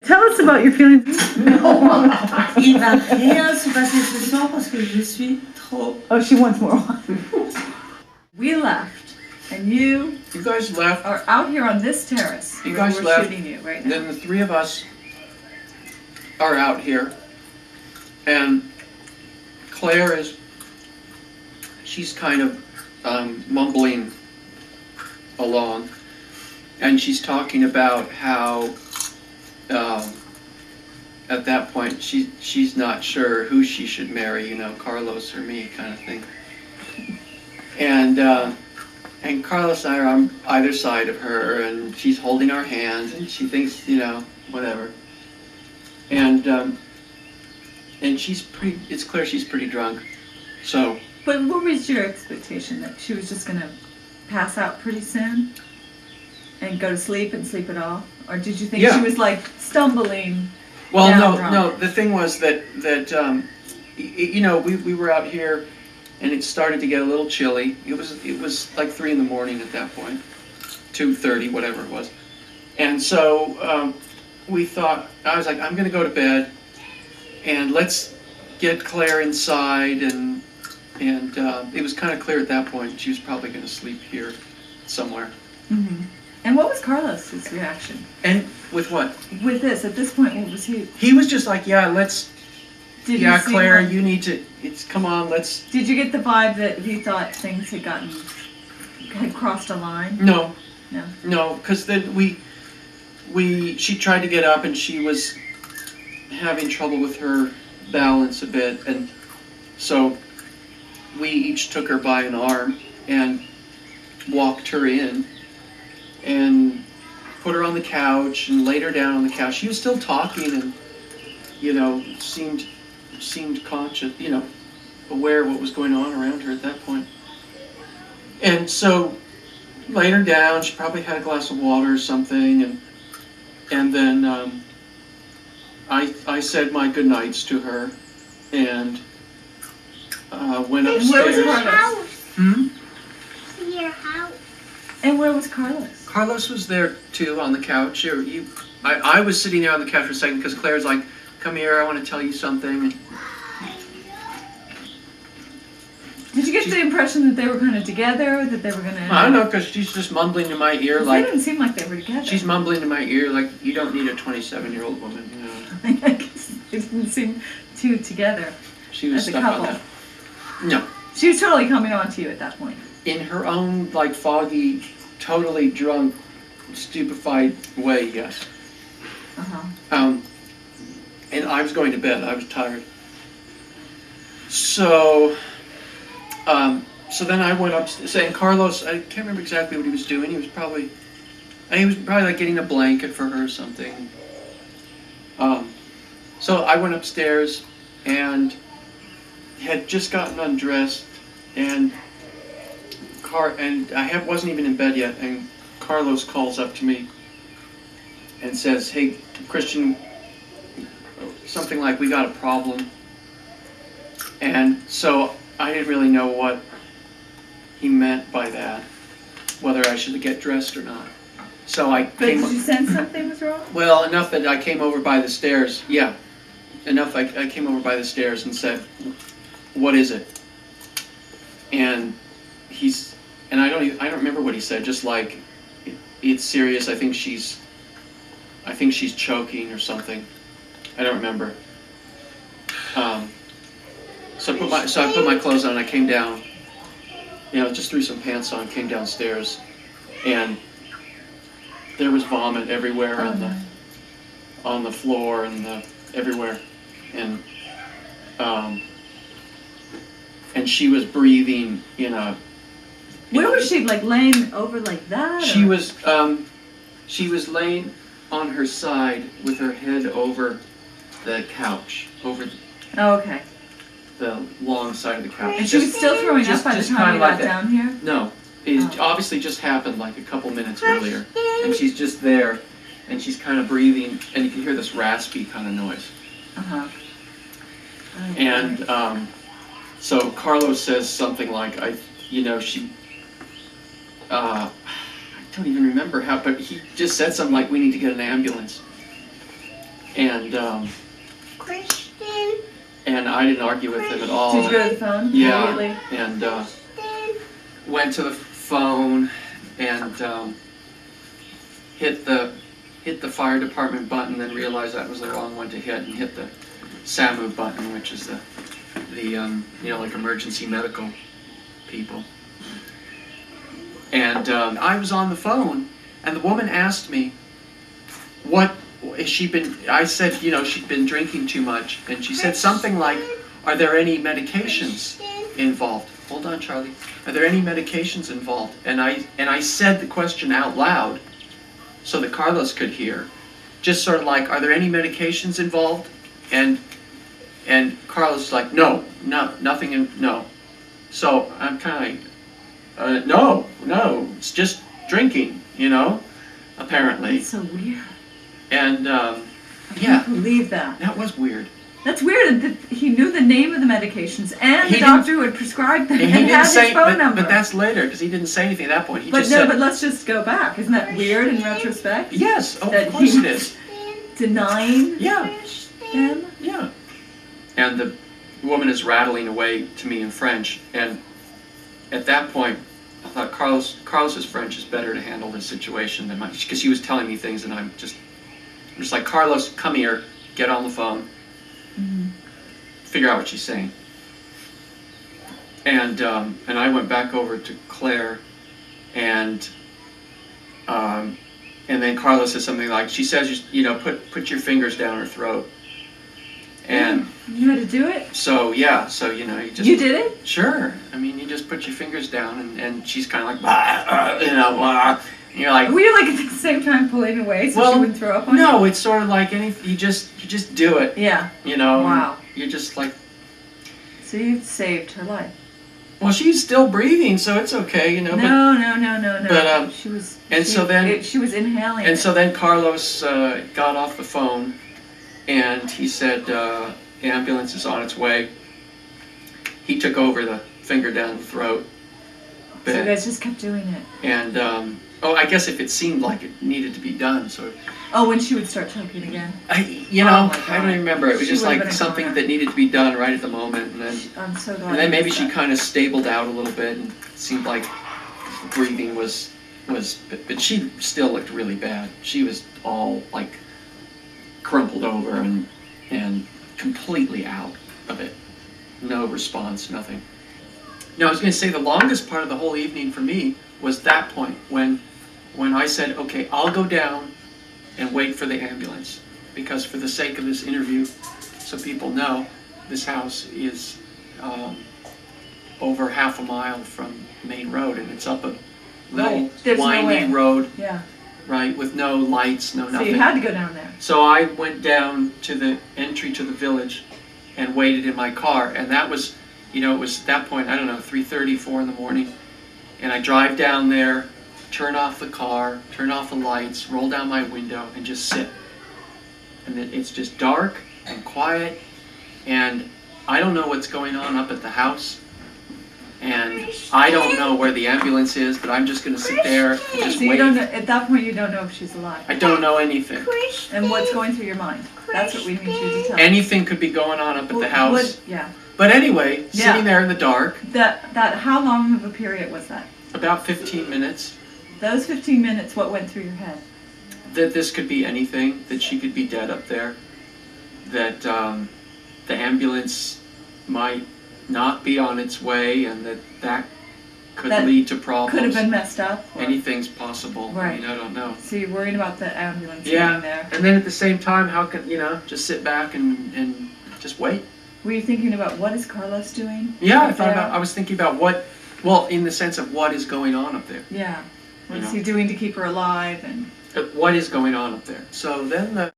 Tell us about your feelings. Il va rien se passer ce soir parce que je suis trop. Oh, she wants more wine. We left, and you guys left. are out here on this terrace. You guys we're left. shooting you right now. Then the three of us are out here, and Claire she's kind of mumbling along, and she's talking about how at that point she's not sure who she should marry, Carlos or me, kind of thing. And Carlos and I are on either side of her, and she's holding our hands, and she thinks, whatever. And she's pretty. It's clear she's pretty drunk. So. But what was your expectation, that she was just gonna pass out pretty soon and go to sleep and sleep it off, or did you think she was like stumbling? Well, no. The thing was that we were out here, and it started to get a little chilly. It was like 3 a.m. at that point, 2:30, whatever it was, and so we thought, I was like, I'm gonna go to bed, and let's get Claire inside, and it was kind of clear at that point she was probably gonna sleep here somewhere. Mm-hmm. And what was Carlos's reaction? And with what? With this, at this point, what was he? He was just like, yeah, let's. Did Claire, you need to. Come on, let's. Did you get the vibe that he thought things had crossed a line? No. No. No, because then she tried to get up, and she was having trouble with her balance a bit, and so we each took her by an arm and walked her in and put her on the couch and laid her down on the couch. She was still talking and, seemed conscious, aware of what was going on around her at that point. And so laid her down. She probably had a glass of water or something, and then I said my good nights to her and went upstairs. Where was Carlos? Your house. And where was Carlos? Carlos was there too on the couch. I was sitting there on the couch for a second because Claire's like, "Come here, I want to tell you something." Did you get the impression that they were kind of together, that they were going to? I don't know, because she's just mumbling to my ear like. They didn't seem like they were together. She's mumbling to my ear like, "You don't need a 27-year-old woman." I guess they didn't seem too together. She was as a stuck couple. on that. No. She was totally coming on to you at that point. In her own foggy, totally drunk, stupefied way, yes. Uh-huh. And I was going to bed. I was tired. So then I went up, saying Carlos. I can't remember exactly what he was doing. He was probably like getting a blanket for her or something. So I went upstairs and had just gotten undressed, and I wasn't even in bed yet, and Carlos calls up to me and says, "Hey, Christian," something like, "we got a problem." And so I didn't really know what he meant by that, whether I should get dressed or not. So But did you sense something was wrong? Well, enough that I came over by the stairs. Yeah, enough. I came over by the stairs and said, "What is it?" And I don't remember what he said. Just like, "It's serious. I think she's choking or something." I don't remember. So I put my clothes on and I came down. Just threw some pants on, came downstairs, and there was vomit everywhere on the floor and everywhere, and she was breathing in a. Where was she, like laying over like that? She was laying on her side with her head over the couch, Oh, okay. the long side of the couch. And she was still throwing up by the time you got down here? No, it obviously just happened like a couple minutes earlier, and she's just there, and she's kind of breathing, and you can hear this raspy kind of noise. Uh-huh. And so Carlos says something like, I don't even remember how, but he just said something like, "We need to get an ambulance." And Christian. and I didn't argue with him at all. Did you go to the phone Yeah. immediately? And Christian. went to the phone and hit the fire department button, then realized that was the wrong one to hit, and hit the SAMU button, which is the like emergency medical people. And I was on the phone, and the woman asked me, "What has she been?" I said, she'd been drinking too much, and she said something like, "Are there any medications involved?" Hold on, Charlie. Are there any medications involved? And I said the question out loud, so that Carlos could hear, just sort of like, "Are there any medications involved?" And Carlos was like, no, nothing, no. So I'm kind of like, no, it's just drinking, apparently. That's so weird. And I yeah, can't believe that. that was weird. That's weird that he knew the name of the medications and He the doctor who had prescribed them And and he had didn't say, his phone number. but that's later, because he didn't say anything at that point. He But just no, said, but let's just go back. Isn't that weird in retrospect? yes, that of course he- it is. Denying Yeah, them? yeah. And the woman is rattling away to me in French, and at that point, I thought Carlos's French is better to handle this situation than mine, because he was telling me things, and I'm just like, "Carlos, come here, get on the phone, figure out what she's saying." And I went back over to Claire, and then Carlos said something like, she says, put your fingers down her throat. And You had to do it? so, yeah, you just... You did it? Sure. I mean, you just put your fingers down, and she's kind of like, and you're like... Were you like at the same time pulling away so Well, she wouldn't throw up on you? No, it's sort of like you just do it, Yeah. Wow. Wow. You're just like... So you saved her life. Well, she's still breathing, so it's okay, No. But, she was. and so then- she was inhaling. And so then Carlos got off the phone, and he said, ambulance is on its way. He took over the finger down the throat So you bit. guys just kept doing it. And, I guess if it seemed like it needed to be done, so... Oh, when she would start choking again. I Oh my God. don't even remember. It was She just would've like been a something goner. that needed to be done right at the moment, and then... I'm so glad. And then you maybe did she that. kind of stabled out a little bit, and it seemed like breathing was, but she still looked really bad. She was all like crumpled over and completely out of it. No response, nothing. No, I was going to say the longest part of the whole evening for me was that point when I said, okay, I'll go down and wait for the ambulance, because for the sake of this interview, so people know, this house is over half a mile from Main Road, and it's up a little Right. There's no way. winding road, Yeah. right, with no lights, no So nothing. you had to go down there. So I went down to the entry to the village and waited in my car, and that was, it was at that point, I don't know, 3:30, 4 in the morning, and I drive down there, turn off the car, turn off the lights, roll down my window, and just sit. And then it's just dark and quiet, and I don't know what's going on up at the house, and I don't know where the ambulance is, but I'm just going to sit there and just So you wait. don't know, at that point you don't know if she's alive. I don't know anything. Christian. And what's going through your mind? That's what we need you to tell us. Anything could be going on up at the What- house. yeah. But anyway, Yeah. sitting there in the dark, That how long of a period was that? about 15 minutes, Those 15 minutes, what went through your head? that this could be anything, that she could be dead up there, that the ambulance might not be on its way, and that could That lead to problems. Could have been messed up. Or, Anything's possible. I Right. mean, I don't know. So you're worried about the ambulance Yeah. getting there. And then at the same time, how can, just sit back and just wait. Were you thinking about what is Carlos doing? Yeah, up there? I was thinking about well, in the sense of what is going on up there. Yeah. What You is know. he doing to keep her alive? And What is going on up there? So then